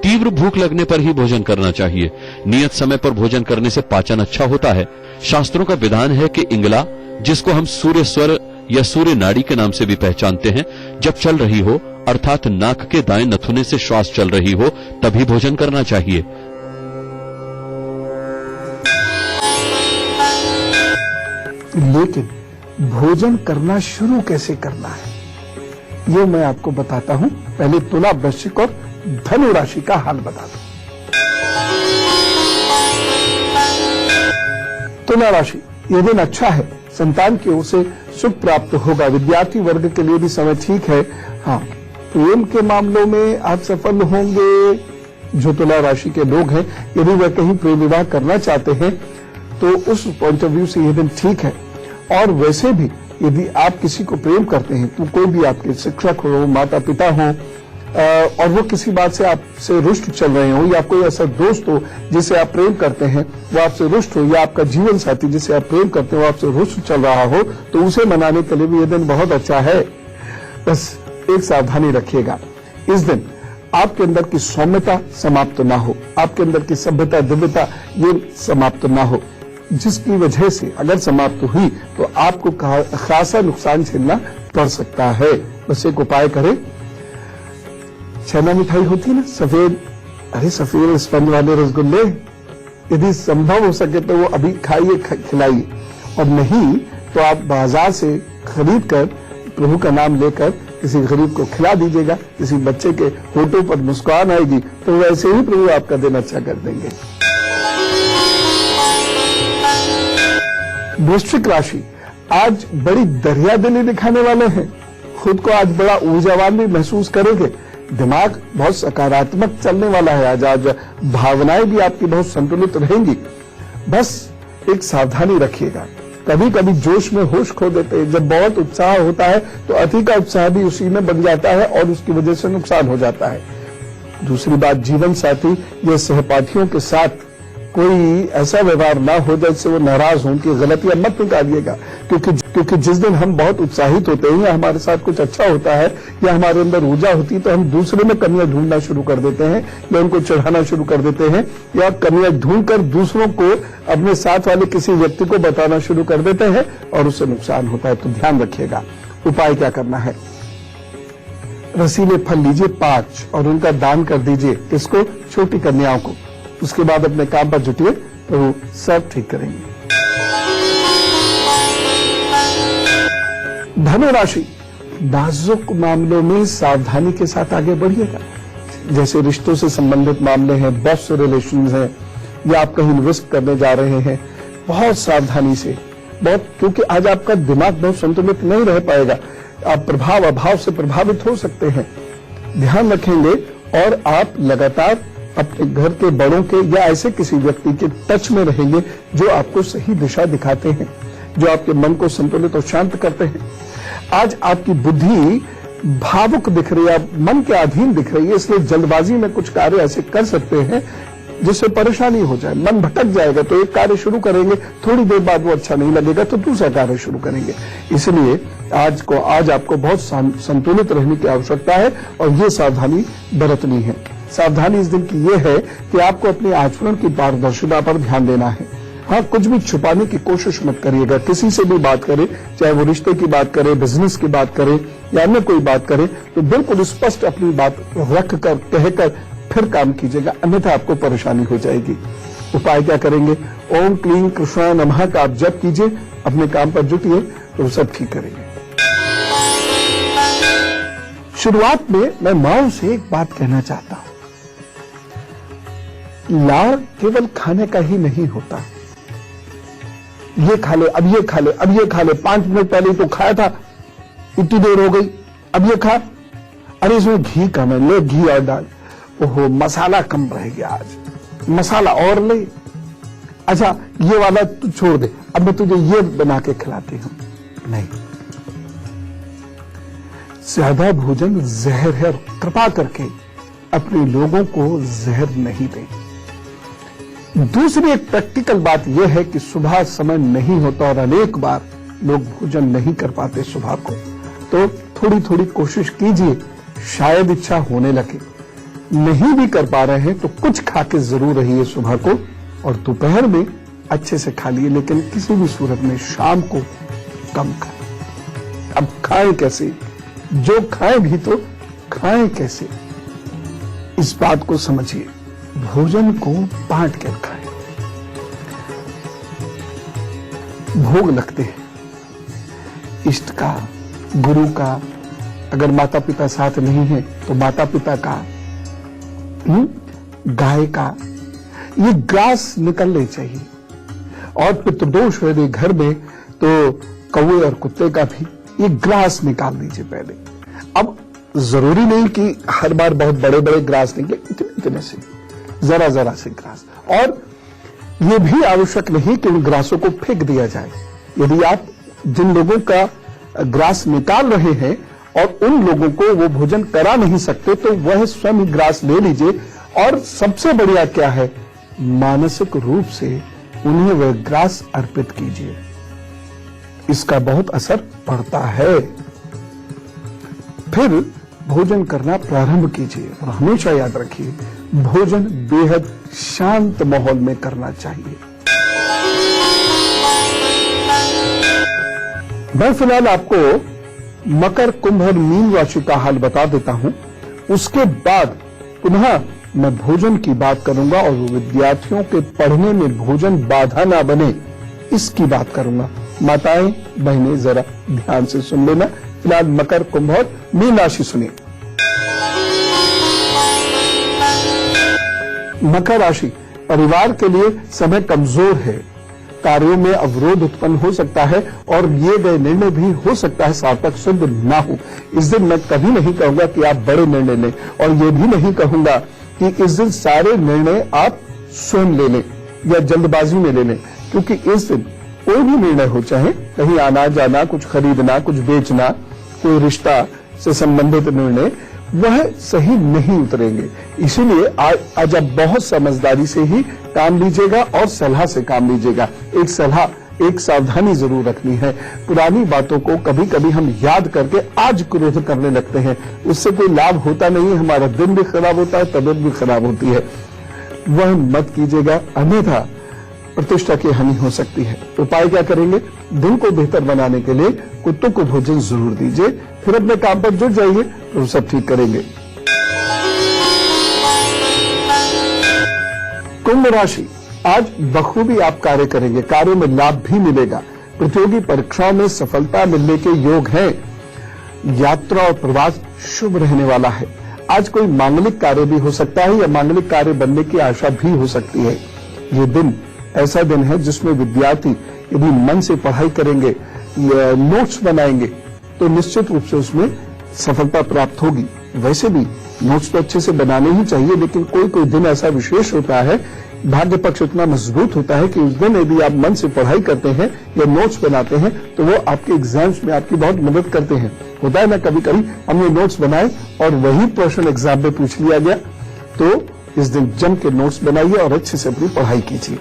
तीव्र भूख लगने पर ही भोजन करना चाहिए। नियत समय पर भोजन करने से पाचन अच्छा होता है। शास्त्रों का विधान है कि इंगला, जिसको हम सूर्य स्वर या सूर्य नाड़ी के नाम से भी पहचानते हैं, जब चल रही हो, अर्थात नाक के दाएं नथुने से श्वास चल रही हो, तभी भोजन करना चाहिए। लेकिन भोजन करना शुरू कैसे करना है, ये मैं आपको बताता हूं। पहले तुला, वृश्चिक और धनु राशि का हाल बता दूं। तुला राशि, ये दिन अच्छा है, संतान की ओर से सुख प्राप्त होगा। विद्यार्थी वर्ग के लिए भी समय ठीक है। हाँ, प्रेम के मामलों में आप सफल होंगे। जो तुला राशि के लोग हैं, यदि वह कहीं प्रेम विवाह करना चाहते हैं तो उस पॉइंट ऑफ व्यू से यह दिन ठीक है। और वैसे भी यदि आप किसी को प्रेम करते हैं, तो कोई भी आपके शिक्षक हो, माता पिता हो, और वो किसी बात से आपसे रुष्ट चल रहे हो, या कोई ऐसा दोस्त हो जिसे आप प्रेम करते हैं वो आपसे रुष्ट हो, या आपका जीवन साथी जिसे आप प्रेम करते हो वो आपसे रुष्ट चल रहा हो, तो उसे मनाने के लिए भी यह दिन बहुत अच्छा है। बस एक सावधानी रखिएगा, इस दिन आपके अंदर की सौम्यता समाप्त ना हो, आपके अंदर की सभ्यता, दिव्यता ये समाप्त ना हो, जिसकी वजह से अगर समाप्त हुई तो आपको खासा नुकसान झेलना पड़ सकता है। बस एक उपाय करें, छेना मिठाई होती है ना सफेद, अरे सफेद स्पंज वाले रसगुल्ले, यदि संभव हो सके तो वो अभी खाइए, खिलाइए, और नहीं तो आप बाजार से खरीद कर प्रभु का नाम लेकर किसी गरीब को खिला दीजिएगा। किसी बच्चे के होठों पर मुस्कान आएगी तो वैसे ही प्रभु आपका दिन अच्छा कर देंगे। वृश्चिक राशि, आज बड़ी दरिया दिली दिखाने वाले हैं। खुद को आज बड़ा ऊर्जावान भी महसूस करेंगे। दिमाग बहुत सकारात्मक चलने वाला है आज भावनाएं भी आपकी बहुत संतुलित रहेंगी। बस एक सावधानी रखिएगा, कभी कभी जोश में होश खो देते हैं। जब बहुत उत्साह होता है तो अति का उत्साह भी उसी में बन जाता है और उसकी वजह से नुकसान हो जाता है। दूसरी बात, जीवन साथी या सहपाठियों के साथ कोई ऐसा व्यवहार ना हो जिससे वो नाराज हों कि गलतियां मत निकालिएगा, क्योंकि जिस दिन हम बहुत उत्साहित होते हैं या हमारे साथ कुछ अच्छा होता है या हमारे अंदर ऊर्जा होती है तो हम दूसरे में कमियां ढूंढना शुरू कर देते हैं या उनको चढ़ाना शुरू कर देते हैं या कमियां ढूंढकर दूसरों को अपने साथ वाले किसी व्यक्ति को बताना शुरू कर देते हैं और उससे नुकसान होता है। तो ध्यान रखिएगा। उपाय क्या करना है? रसीले फल लीजिए 5 और उनका दान कर दीजिए। किसको? छोटी कन्याओं को। उसके बाद अपने काम पर जुटिए तो वो सब ठीक करेंगे। धनु राशि, नाजुक मामलों में सावधानी के साथ आगे बढ़िएगा। जैसे रिश्तों से संबंधित मामले हैं, बॉस से रिलेशन है या आप कहीं इन्वेस्ट करने जा रहे हैं, बहुत सावधानी से, बहुत, क्योंकि आज आपका दिमाग बहुत संतुलित नहीं रह पाएगा। आप प्रभाव अभाव से प्रभावित हो सकते हैं। ध्यान रखेंगे और आप लगातार अपने घर के बड़ों के या ऐसे किसी व्यक्ति के टच में रहेंगे जो आपको सही दिशा दिखाते हैं, जो आपके मन को संतुलित और शांत करते हैं। आज आपकी बुद्धि भावुक दिख रही है, मन के अधीन दिख रही है, इसलिए जल्दबाजी में कुछ कार्य ऐसे कर सकते हैं जिससे परेशानी हो जाए, मन भटक जाएगा। तो एक कार्य शुरू करेंगे, थोड़ी देर बाद वो अच्छा नहीं लगेगा तो दूसरा कार्य शुरू करेंगे। इसलिए आज आपको बहुत संतुलित रहने की आवश्यकता है और ये सावधानी बरतनी है। सावधानी इस दिन की ये है कि आपको अपने आचरण की पारदर्शिता पर ध्यान देना है। हाँ, कुछ भी छुपाने की कोशिश मत करिएगा। किसी से भी बात करें, चाहे वो रिश्ते की बात करें, बिजनेस की बात करें या अन्य कोई बात करें, तो बिल्कुल स्पष्ट अपनी बात रख कर, कहकर फिर काम कीजिएगा, अन्यथा आपको परेशानी हो जाएगी। उपाय क्या करेंगे? ओम क्लीं कृष्णाय नमः का आप जप कीजिए, अपने काम पर जुटिए तो सब ठीक करेंगे। शुरुआत में मैं माओ से एक बात कहना चाहता हूं। लाड़ केवल खाने का ही नहीं होता। ये खा ले, अब ये खा ले, अब ये खा ले, 5 मिनट पहले तो खाया था, इतनी देर हो गई, अब ये खा, अरे इसमें घी कम है, ले घी और डाल, ओहो मसाला कम रह गया, आज मसाला और ले, अच्छा ये वाला तू छोड़ दे, अब मैं तुझे ये बना के खिलाती हूं। नहीं, ज्यादा भोजन जहर है और कृपा करके अपने लोगों को जहर नहीं दें। दूसरी एक प्रैक्टिकल बात यह है कि सुबह समय नहीं होता और अनेक बार लोग भोजन नहीं कर पाते सुबह को, तो थोड़ी थोड़ी कोशिश कीजिए, शायद इच्छा होने लगे। नहीं भी कर पा रहे हैं तो कुछ खा के जरूर रहिए सुबह को और दोपहर में अच्छे से खा लिए, लेकिन किसी भी सूरत में शाम को कम खाएं। अब खाएं कैसे? जो खाएं भी तो खाएं कैसे, इस बात को समझिए। भोजन को बांट कर खाएं। भोग लगते हैं इष्ट का, गुरु का, अगर माता पिता साथ नहीं है तो माता पिता का, गाय का, ये ग्रास निकलने चाहिए। और पितृदोष यदि घर में तो कौवे और कुत्ते का भी ये ग्रास निकाल दीजिए पहले। अब जरूरी नहीं कि हर बार बहुत बड़े बड़े ग्रास निकले, इतने इतने से, जरा जरा से ग्रास। और यह भी आवश्यक नहीं कि उन ग्रासों को फेंक दिया जाए। यदि आप जिन लोगों का ग्रास निकाल रहे हैं और उन लोगों को वो भोजन करा नहीं सकते तो वह स्वयं ग्रास ले लीजिए। और सबसे बढ़िया क्या है, मानसिक रूप से उन्हें वह ग्रास अर्पित कीजिए, इसका बहुत असर पड़ता है। फिर भोजन करना प्रारंभ कीजिए और हमेशा याद रखिए, भोजन बेहद शांत माहौल में करना चाहिए। मैं फिलहाल आपको मकर, कुंभ और मीन राशि का हाल बता देता हूं। उसके बाद पुनः मैं भोजन की बात करूंगा और विद्यार्थियों के पढ़ने में भोजन बाधा ना बने, इसकी बात करूंगा। माताएं बहनें जरा ध्यान से सुन लेना। फिलहाल मकर, कुंभ और मीन राशि सुनिए। मकर राशि, परिवार के लिए समय कमजोर है, कार्यों में अवरोध उत्पन्न हो सकता है और लिए गए निर्णय भी हो सकता है सार्थक सिद्ध ना हो। इस दिन मैं कभी नहीं कहूंगा कि आप बड़े निर्णय लें और यह भी नहीं कहूंगा कि इस दिन सारे निर्णय आप स्वयं ले लें या जल्दबाजी में ले लें, क्योंकि इस दिन कोई भी निर्णय हो, चाहे कहीं आना जाना, कुछ खरीदना, कुछ बेचना, कोई रिश्ता से संबंधित निर्णय, वह सही नहीं उतरेंगे। इसीलिए आज आप बहुत समझदारी से ही काम लीजिएगा और सलाह से काम लीजिएगा। एक सावधानी जरूर रखनी है, पुरानी बातों को कभी कभी हम याद करके आज क्रोध करने लगते हैं, उससे कोई लाभ होता नहीं है, हमारा दिन भी खराब होता है, तबीयत भी खराब होती है। वह मत कीजिएगा, अन्यथा प्रतिष्ठा की हानि हो सकती है। उपाय क्या करेंगे? दिन को बेहतर बनाने के लिए कुत्तों को भोजन जरूर दीजिए, फिर अपने काम पर जुट जाइए तो सब ठीक करेंगे। कुंभ राशि, आज बखूबी आप कार्य करेंगे, कार्यों में लाभ भी मिलेगा, प्रतियोगी परीक्षाओं में सफलता मिलने के योग हैं। यात्रा और प्रवास शुभ रहने वाला है। आज कोई मांगलिक कार्य भी हो सकता है या मांगलिक कार्य बनने की आशा भी हो सकती है। ये दिन ऐसा दिन है जिसमें विद्यार्थी यदि मन से पढ़ाई करेंगे, नोट्स बनाएंगे तो निश्चित रूप से उसमें सफलता प्राप्त होगी। वैसे भी नोट्स तो अच्छे से बनाने ही चाहिए, लेकिन कोई कोई दिन ऐसा विशेष होता है, भाग्य पक्ष इतना मजबूत होता है कि उस दिन यदि आप मन से पढ़ाई करते हैं या नोट्स बनाते हैं तो वो आपके एग्जाम्स में आपकी बहुत मदद करते हैं। होता है ना, कभी कभी हमने नोट्स बनाए और वही प्रश्न एग्जाम में पूछ लिया गया, तो इस दिन जम के नोट्स बनाइए और अच्छे से अपनी पढ़ाई कीजिए।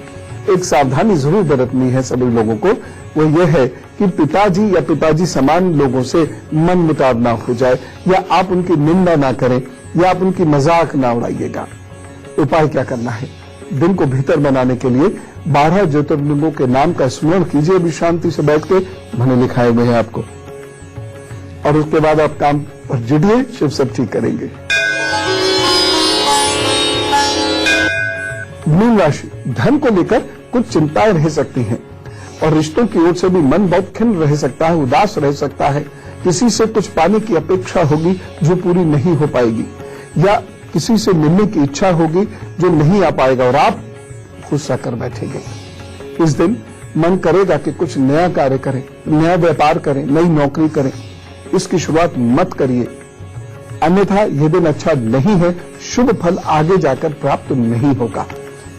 एक सावधानी जरूर बरतनी है सभी लोगों को, वो ये है कि पिताजी या पिताजी समान लोगों से मन मुटाव ना हो जाए, या आप उनकी निंदा ना करें, या आप उनकी मजाक ना उड़ाइएगा। उपाय क्या करना है? दिन को बेहतर बनाने के लिए 12 ज्योतिर्लिंगों के नाम का स्मरण कीजिए अभी शांति से बैठ के, मैंने लिखाए हुए हैं आपको, और उसके बाद आप काम पर जुटिए, शिव सब ठीक करेंगे। मीन राशि, धन को लेकर कुछ चिंताएं रह सकती हैं और रिश्तों की ओर से भी मन बहुत खिन्न रह सकता है, उदास रह सकता है। किसी से कुछ पाने की अपेक्षा होगी जो पूरी नहीं हो पाएगी, या किसी से मिलने की इच्छा होगी जो नहीं आ पाएगा और आप गुस्सा कर बैठेंगे। इस दिन मन करेगा कि कुछ नया कार्य करें, नया व्यापार करें, नई नौकरी करें। इसकी शुरुआत मत करिए, अन्यथा यह दिन अच्छा नहीं है, शुभ फल आगे जाकर प्राप्त नहीं होगा।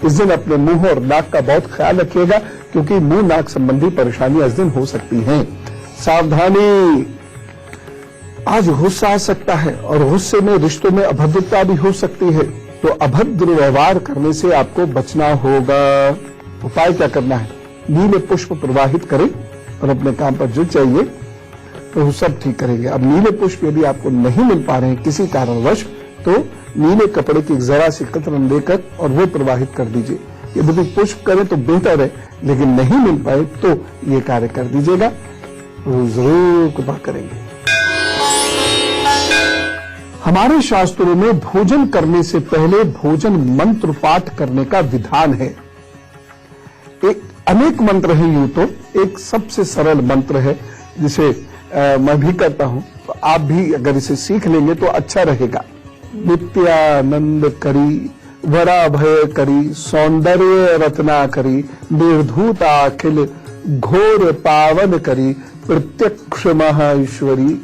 इस दिन अपने मुंह और नाक का बहुत ख्याल रखिएगा, क्योंकि मुंह नाक संबंधी परेशानियां इस दिन हो सकती हैं। सावधानी, आज गुस्सा आ सकता है और गुस्से में रिश्तों में अभद्रता भी हो सकती है, तो अभद्र व्यवहार करने से आपको बचना होगा। उपाय क्या करना है? नीले पुष्प प्रवाहित करें और अपने काम पर जुट जाइए तो सब ठीक करेंगे। अब नीले पुष्प यदि आपको नहीं मिल पा रहे हैं किसी कारणवश, तो नीले कपड़े की जरा सी कतरन लेकर और वो प्रवाहित कर दीजिए। यदि पुष्प करें तो बेहतर है, लेकिन नहीं मिल पाए तो ये कार्य कर दीजिएगा, तो जरूर कृपा करेंगे। हमारे शास्त्रों में भोजन करने से पहले भोजन मंत्र पाठ करने का विधान है। अनेक मंत्र हैं, यूं तो एक सबसे सरल मंत्र है जिसे मैं भी करता हूं, तो आप भी अगर इसे सीख लेंगे तो अच्छा रहेगा। नित्यानंद करी, वरा भय करी, सौंदर्य रत्ना करी, निर्धूता अखिल घोर पावन करी, प्रत्यक्ष महाईश्वरी,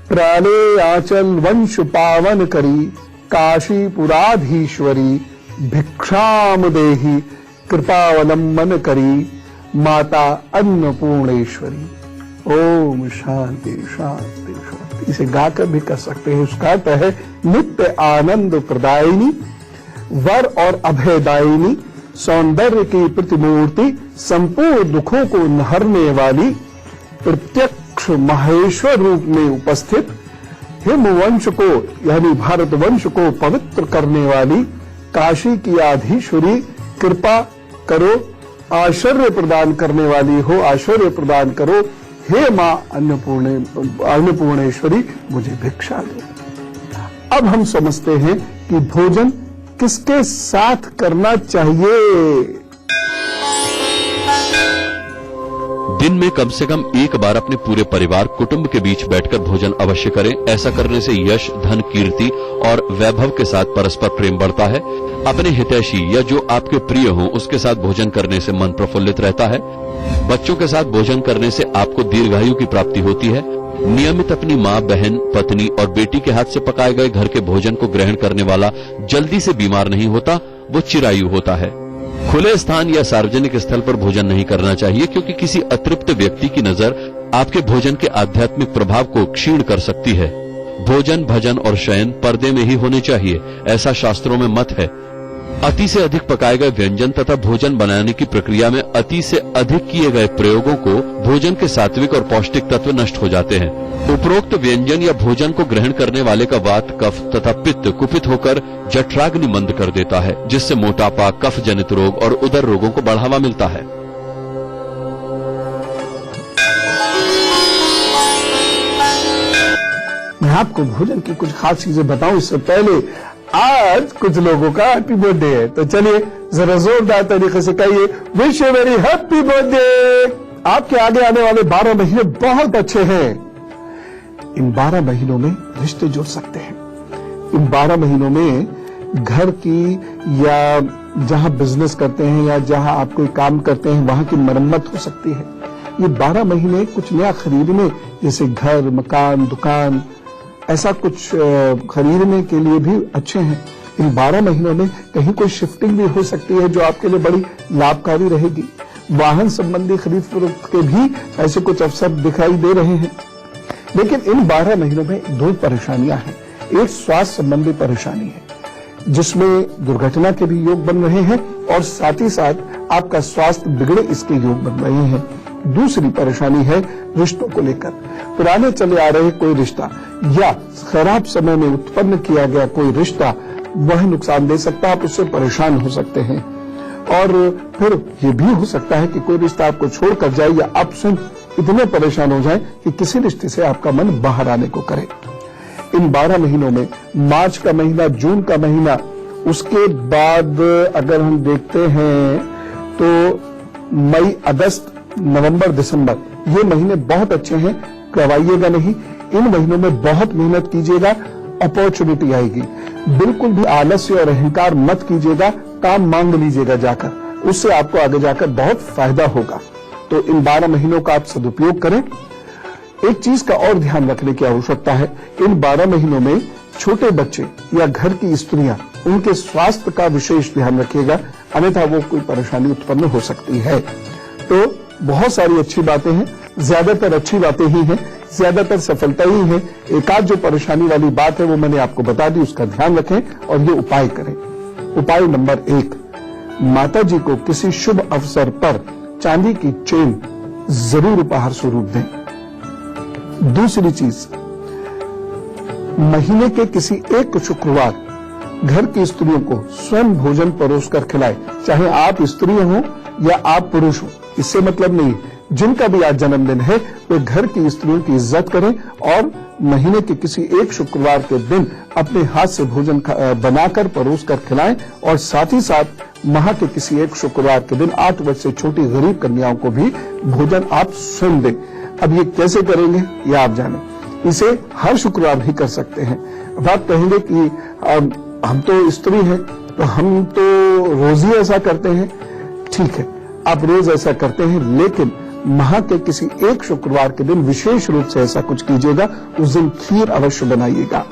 प्राणे आंचल वंश पावन करी, काशी पुराधीश्वरी, भिक्षाम देही, कृपावलंबन करी, माता अन्नपूर्णेश्वरी। ओम शांति शांति शांति। इसे गाकर भी कर सकते हैं। उसका अर्थ है नित्य आनंद प्रदायिनी, वर और अभयदायिनी, सौंदर्य की प्रतिमूर्ति, संपूर्ण दुखों को नहरने वाली, प्रत्यक्ष महेश्वर रूप में उपस्थित, हिम वंश को यानी भारत वंश को पवित्र करने वाली, काशी की आधीश्वरी, कृपा करो, आश्चर्य प्रदान करने वाली हो, आश्चर्य प्रदान करो, हे मां अन्नपूर्णेश्वरी मुझे भिक्षा दो। अब हम समझते हैं कि भोजन किसके साथ करना चाहिए। दिन में कम से कम एक बार अपने पूरे परिवार कुटुंब के बीच बैठकर भोजन अवश्य करें। ऐसा करने से यश, धन, कीर्ति और वैभव के साथ परस्पर प्रेम बढ़ता है। अपने हितैषी या जो आपके प्रिय हो उसके साथ भोजन करने से मन प्रफुल्लित रहता है। बच्चों के साथ भोजन करने से आपको दीर्घायु की प्राप्ति होती है। नियमित अपनी मां, बहन, पत्नी और बेटी के हाथ से पकाए गए घर के भोजन को ग्रहण करने वाला जल्दी से बीमार नहीं होता, वो चिरायु होता है। खुले स्थान या सार्वजनिक स्थल पर भोजन नहीं करना चाहिए, क्योंकि किसी अतृप्त व्यक्ति की नजर आपके भोजन के आध्यात्मिक प्रभाव को क्षीण कर सकती है। भोजन, भजन और शयन पर्दे में ही होने चाहिए, ऐसा शास्त्रों में मत है। अति से अधिक पकाए गए व्यंजन तथा भोजन बनाने की प्रक्रिया में अति से अधिक किए गए प्रयोगों को भोजन के सात्विक और पौष्टिक तत्व नष्ट हो जाते हैं। उपरोक्त व्यंजन या भोजन को ग्रहण करने वाले का वात, कफ तथा पित्त कुपित होकर जठराग्नि मंद कर देता है, जिससे मोटापा, कफ जनित रोग और उदर रोगों को बढ़ावा मिलता है। मैं आपको भोजन की कुछ खास चीजें बताऊं इससे पहले, आज कुछ लोगों का हैप्पी बर्थडे है, तो चलिए जरा जोरदार तरीके से कहिए wish you very happy birthday. आपके आगे आने वाले 12 महीने बहुत अच्छे हैं। इन 12 महीनों में रिश्ते जुड़ सकते हैं। इन 12 महीनों में घर की या जहां बिजनेस करते हैं या जहां आप कोई काम करते हैं वहां की मरम्मत हो सकती है। ये 12 महीने कुछ नया खरीदने, जैसे घर, मकान, दुकान, ऐसा कुछ खरीदने के लिए भी अच्छे हैं। इन 12 महीनों में कहीं कोई शिफ्टिंग भी हो सकती है जो आपके लिए बड़ी लाभकारी रहेगी। वाहन संबंधी खरीद फरोख्त के भी ऐसे कुछ अवसर दिखाई दे रहे हैं। लेकिन इन 12 महीनों में 2 परेशानियां हैं। एक स्वास्थ्य संबंधी परेशानी है जिसमें दुर्घटना के भी योग बन रहे हैं और साथ ही साथ आपका स्वास्थ्य बिगड़े इसके योग बन रहे हैं। दूसरी परेशानी है रिश्तों को लेकर। पुराने चले आ रहे कोई रिश्ता या खराब समय में उत्पन्न किया गया कोई रिश्ता वह नुकसान दे सकता है, आप उससे परेशान हो सकते हैं। और फिर ये भी हो सकता है कि कोई रिश्ता आपको छोड़कर जाए या आप स्वयं इतने परेशान हो जाए कि किसी रिश्ते से आपका मन बाहर आने को करे। इन 12 महीनों में मार्च का महीना, जून का महीना, उसके बाद अगर हम देखते हैं तो मई, अगस्त, नवंबर, दिसंबर, ये महीने बहुत अच्छे हैं। गवाइएगा नहीं, इन महीनों में बहुत मेहनत कीजिएगा, अपॉर्चुनिटी आएगी। बिल्कुल भी आलस्य और अहंकार मत कीजिएगा, काम मांग लीजिएगा जाकर, उससे आपको आगे जाकर बहुत फायदा होगा। तो इन 12 महीनों का आप सदुपयोग करें। एक चीज का और ध्यान रखने की आवश्यकता है, इन 12 महीनों में छोटे बच्चे या घर की स्त्रियां, उनके स्वास्थ्य का विशेष ध्यान रखिएगा, अन्यथा वो कोई परेशानी उत्पन्न हो सकती है। तो बहुत सारी अच्छी बातें हैं, ज्यादातर अच्छी बातें ही हैं, ज्यादातर सफलता ही है। एक आध जो परेशानी वाली बात है वो मैंने आपको बता दी, उसका ध्यान रखें और ये उपाय करें। उपाय नंबर 1, माता जी को किसी शुभ अवसर पर चांदी की चेन जरूर उपहार स्वरूप दें। दूसरी चीज, महीने के किसी एक शुक्रवार घर की स्त्रियों को स्वयं भोजन परोसकर खिलाएं, चाहे आप स्त्री हो या आप पुरुष हो, इससे मतलब नहीं। जिनका भी आज जन्मदिन है वे घर की स्त्रियों की इज्जत करें और महीने के किसी एक शुक्रवार के दिन अपने हाथ से भोजन बनाकर परोस कर खिलाएं और साथ ही साथ माह के किसी एक शुक्रवार के दिन 8 वर्ष से छोटी गरीब कन्याओं को भी भोजन आप स्वयं दें। अब ये कैसे करेंगे ये आप जानें। इसे हर शुक्रवार भी कर सकते हैं। अब आप कहेंगे कि हम तो स्त्री हैं तो हम तो रोज ही ऐसा करते हैं। ठीक है, आप रोज ऐसा करते हैं, लेकिन माह के किसी एक शुक्रवार के दिन विशेष रूप से ऐसा कुछ कीजिएगा। उस दिन खीर अवश्य बनाइएगा।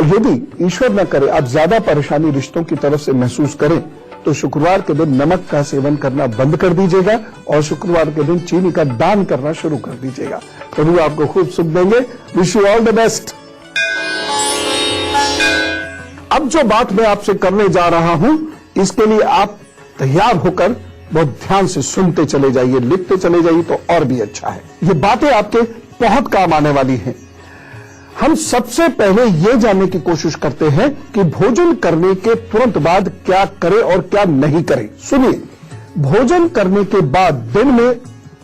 यदि ईश्वर न करे आप ज्यादा परेशानी रिश्तों की तरफ से महसूस करें तो शुक्रवार के दिन नमक का सेवन करना बंद कर दीजिएगा और शुक्रवार के दिन चीनी का दान करना शुरू कर दीजिएगा। प्रभु आपको खूब सुख देंगे। Wish you all the best. अब जो बात मैं आपसे करने जा रहा हूं, इसके लिए आप तैयार होकर बहुत ध्यान से सुनते चले जाइए, लिखते चले जाइए तो और भी अच्छा है। ये बातें आपके बहुत काम आने वाली हैं। हम सबसे पहले ये जानने की कोशिश करते हैं कि भोजन करने के तुरंत बाद क्या करें और क्या नहीं करें। सुनिए, भोजन करने के बाद दिन में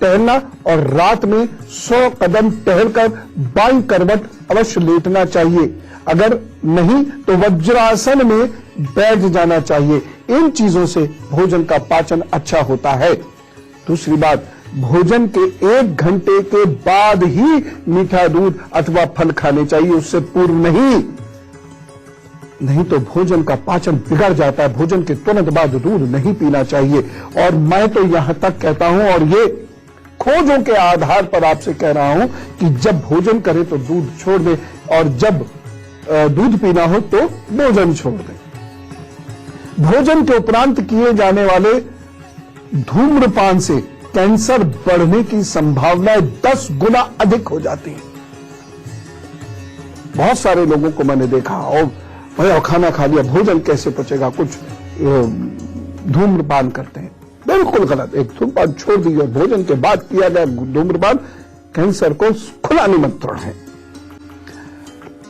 टहलना और रात में 100 कदम टहलकर बाईं करवट अवश्य लेटना चाहिए। अगर नहीं तो वज्रासन में बैठ जाना चाहिए। इन चीजों से भोजन का पाचन अच्छा होता है। दूसरी बात, भोजन के 1 घंटे के बाद ही मीठा दूध अथवा फल खाने चाहिए, उससे पूर्व नहीं तो भोजन का पाचन बिगड़ जाता है। भोजन के तुरंत बाद दूध नहीं पीना चाहिए। और मैं तो यहां तक कहता हूं, और ये खोजों के आधार पर आपसे कह रहा हूं, कि जब भोजन करें तो दूध छोड़ दें और जब दूध पीना हो तो भोजन छोड़ दें। भोजन के उपरांत किए जाने वाले धूम्रपान से कैंसर बढ़ने की संभावनाएं 10 गुना अधिक हो जाती है। बहुत सारे लोगों को मैंने देखा, और भैया खाना खा लिया, भोजन कैसे पचेगा, कुछ धूम्रपान करते हैं। बिल्कुल गलत। एक धूम्रपान छोड़ दीजिए और भोजन के बाद किया गया धूम्रपान कैंसर को खुला निमंत्रण है।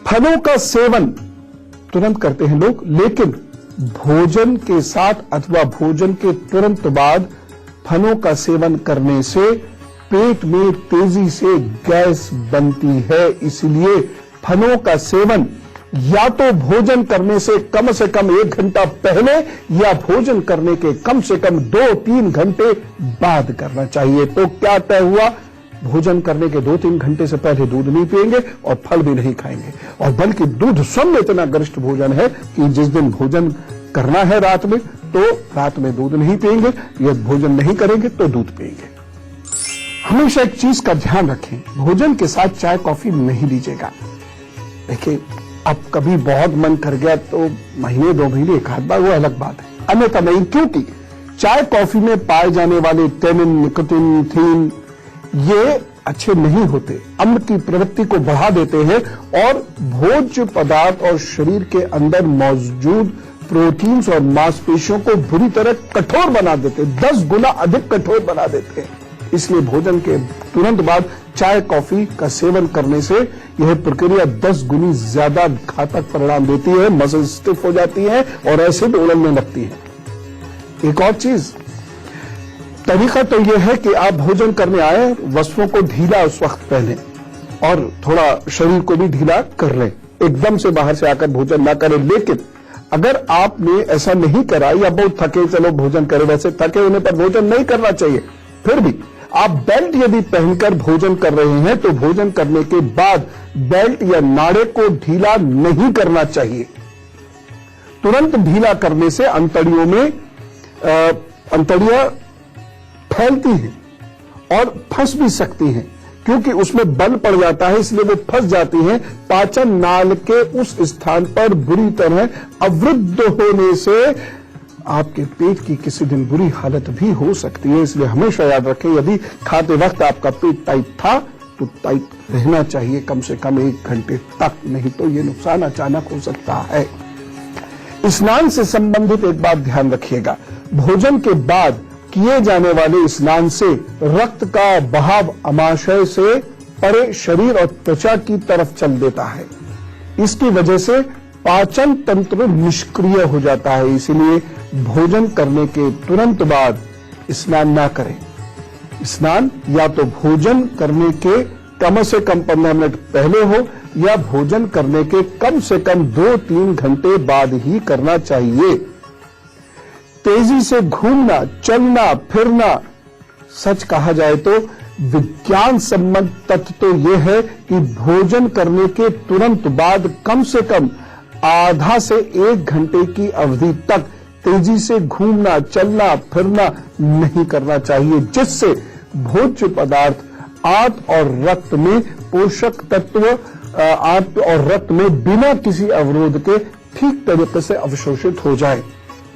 फलों का सेवन तुरंत करते हैं लोग, लेकिन भोजन के साथ अथवा भोजन के तुरंत बाद फलों का सेवन करने से पेट में तेजी से गैस बनती है। इसलिए फलों का सेवन या तो भोजन करने से कम 1 घंटा पहले या भोजन करने के कम से कम 2-3 घंटे बाद करना चाहिए। तो क्या तय हुआ? भोजन करने के 2-3 घंटे से पहले दूध नहीं पिएंगे और फल भी नहीं खाएंगे, और बल्कि दूध स्वयं इतना गरिष्ठ भोजन है कि जिस दिन भोजन करना है रात में, तो रात में दूध नहीं पिएंगे, या भोजन नहीं करेंगे तो दूध पिएंगे। हमेशा एक चीज का ध्यान रखें, भोजन के साथ चाय कॉफी नहीं लीजिएगा। देखिए, अब कभी बहुत मन कर गया तो महीने 2 महीने एक आध बार, वो अलग बात है, अन्यथा नहीं। क्योंकि चाय कॉफी में पाए जाने वाले टेनिन, निकोटिन, थीन ये अच्छे नहीं होते, अम्ल की प्रवृत्ति को बढ़ा देते हैं और भोज्य पदार्थ और शरीर के अंदर मौजूद प्रोटीन्स और मांसपेशियों को बुरी तरह कठोर बना देते, 10 गुना अधिक कठोर बना देते हैं। इसलिए भोजन के तुरंत बाद चाय कॉफी का सेवन करने से यह प्रक्रिया 10 गुनी ज्यादा घातक परिणाम देती है, मसल स्टिफ हो जाती है और एसिड उड़ने लगती है। एक और चीज, तरीका तो यह है कि आप भोजन करने आए, वस्त्रों को ढीला उस वक्त पहने और थोड़ा शरीर को भी ढीला कर लें, एकदम से बाहर से आकर भोजन ना करें। लेकिन अगर आपने ऐसा नहीं करा या बहुत थके, चलो भोजन करें, वैसे थके होने पर भोजन नहीं करना चाहिए। फिर भी आप बेल्ट यदि पहनकर भोजन कर रहे हैं तो भोजन करने के बाद बेल्ट या नाड़े को ढीला नहीं करना चाहिए। तुरंत ढीला करने से अंतड़ियों में अंतड़ियां फैलती हैं और फंस भी सकती हैं, क्योंकि उसमें बल पड़ जाता है, इसलिए वो फंस जाती हैं। पाचन नाल के उस स्थान पर बुरी तरह अवरुद्ध होने से आपके पेट की किसी दिन बुरी हालत भी हो सकती है। इसलिए हमेशा याद रखें, यदि खाते वक्त आपका पेट टाइट था तो टाइट रहना चाहिए कम से कम 1 घंटे तक, नहीं तो ये नुकसान अचानक हो सकता है। स्नान से संबंधित एक बात ध्यान रखिएगा, भोजन के बाद किए जाने वाले स्नान से रक्त का बहाव अमाशय से परे शरीर और त्वचा की तरफ चल देता है। इसकी वजह से पाचन तंत्र निष्क्रिय हो जाता है। इसलिए भोजन करने के तुरंत बाद स्नान ना करें। स्नान या तो भोजन करने के कम से कम 15 मिनट पहले हो या भोजन करने के कम से कम 2-3 घंटे बाद ही करना चाहिए। तेजी से घूमना, चलना फिरना, सच कहा जाए तो विज्ञान सम्मत तथ्य तो यह है कि भोजन करने के तुरंत बाद कम से कम आधा से 1 घंटे की अवधि तक तेजी से घूमना, चलना फिरना नहीं करना चाहिए, जिससे भोज्य पदार्थ आंत और रक्त में पोषक तत्व आंत और रक्त में बिना किसी अवरोध के ठीक तरीके से अवशोषित हो जाए।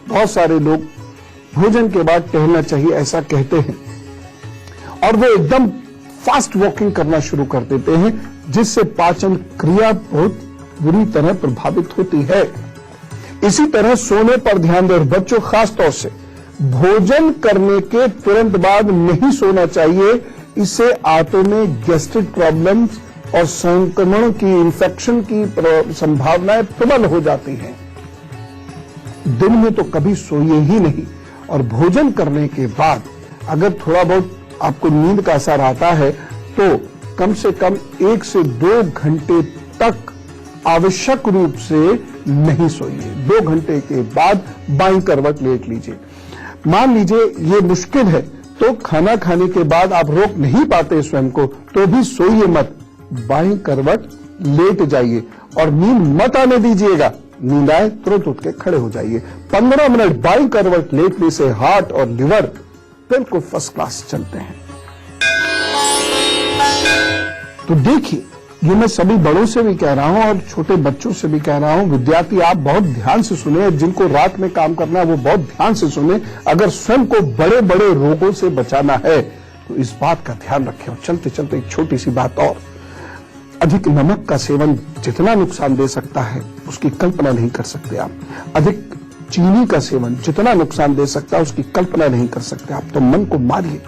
बहुत सारे लोग भोजन के बाद टहलना चाहिए ऐसा कहते हैं और वो एकदम फास्ट वॉकिंग करना शुरू कर देते हैं, जिससे पाचन क्रिया बहुत बुरी तरह प्रभावित होती है। इसी तरह सोने पर ध्यान दें, बच्चों खास तौर से भोजन करने के तुरंत बाद नहीं सोना चाहिए। इससे आंतों में गैस्ट्रिक प्रॉब्लम्स और संक्रमण की, इंफेक्शन की संभावनाएं प्रबल हो जाती हैं। दिन में तो कभी सोइए ही नहीं, और भोजन करने के बाद अगर थोड़ा बहुत आपको नींद का असर आता है तो कम से कम 1 से 2 घंटे तक आवश्यक रूप से नहीं सोइए। 2 घंटे के बाद बाईं करवट लेट लीजिए। मान लीजिए ये मुश्किल है तो खाना खाने के बाद आप रोक नहीं पाते स्वयं को, तो भी सोइए मत, बाईं करवट लेट जाइए और नींद मत आने दीजिएगा। नींद आए तुरंत उठ के खड़े हो जाइए। 15 मिनट बाईं करवट लेटने से हार्ट और लिवर बिल्कुल फर्स्ट क्लास चलते हैं। तो देखिए, ये मैं सभी बड़ों से भी कह रहा हूं और छोटे बच्चों से भी कह रहा हूं, विद्यार्थी आप बहुत ध्यान से सुने, जिनको रात में काम करना है वो बहुत ध्यान से सुने। अगर स्वयं को बड़े बड़े रोगों से बचाना है तो इस बात का ध्यान रखें। और चलते चलते एक छोटी सी बात और, अधिक नमक का सेवन जितना नुकसान दे सकता है उसकी कल्पना नहीं कर सकते आप। अधिक चीनी का सेवन जितना नुकसान दे सकता है उसकी कल्पना नहीं कर सकते आप। तो मन को मारिए,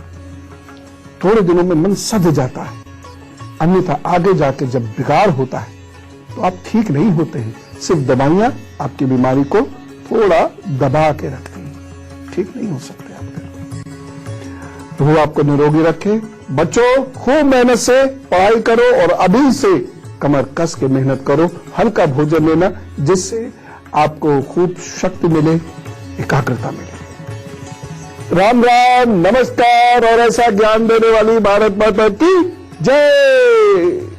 थोड़े दिनों में मन सध जाता है, अन्यथा आगे जाके जब बिगाड़ होता है तो आप ठीक नहीं होते हैं। सिर्फ दवाइयां आपकी बीमारी को थोड़ा दबा के रखती हैं, ठीक नहीं हो सकते आप। वो आपको निरोगी रखे। बच्चों, खूब मेहनत से पढ़ाई करो और अभी से कमर कस के मेहनत करो। हल्का भोजन लेना जिससे आपको खूब शक्ति मिले, एकाग्रता मिले। राम राम, नमस्कार और ऐसा ज्ञान देने वाली भारत माता की जय।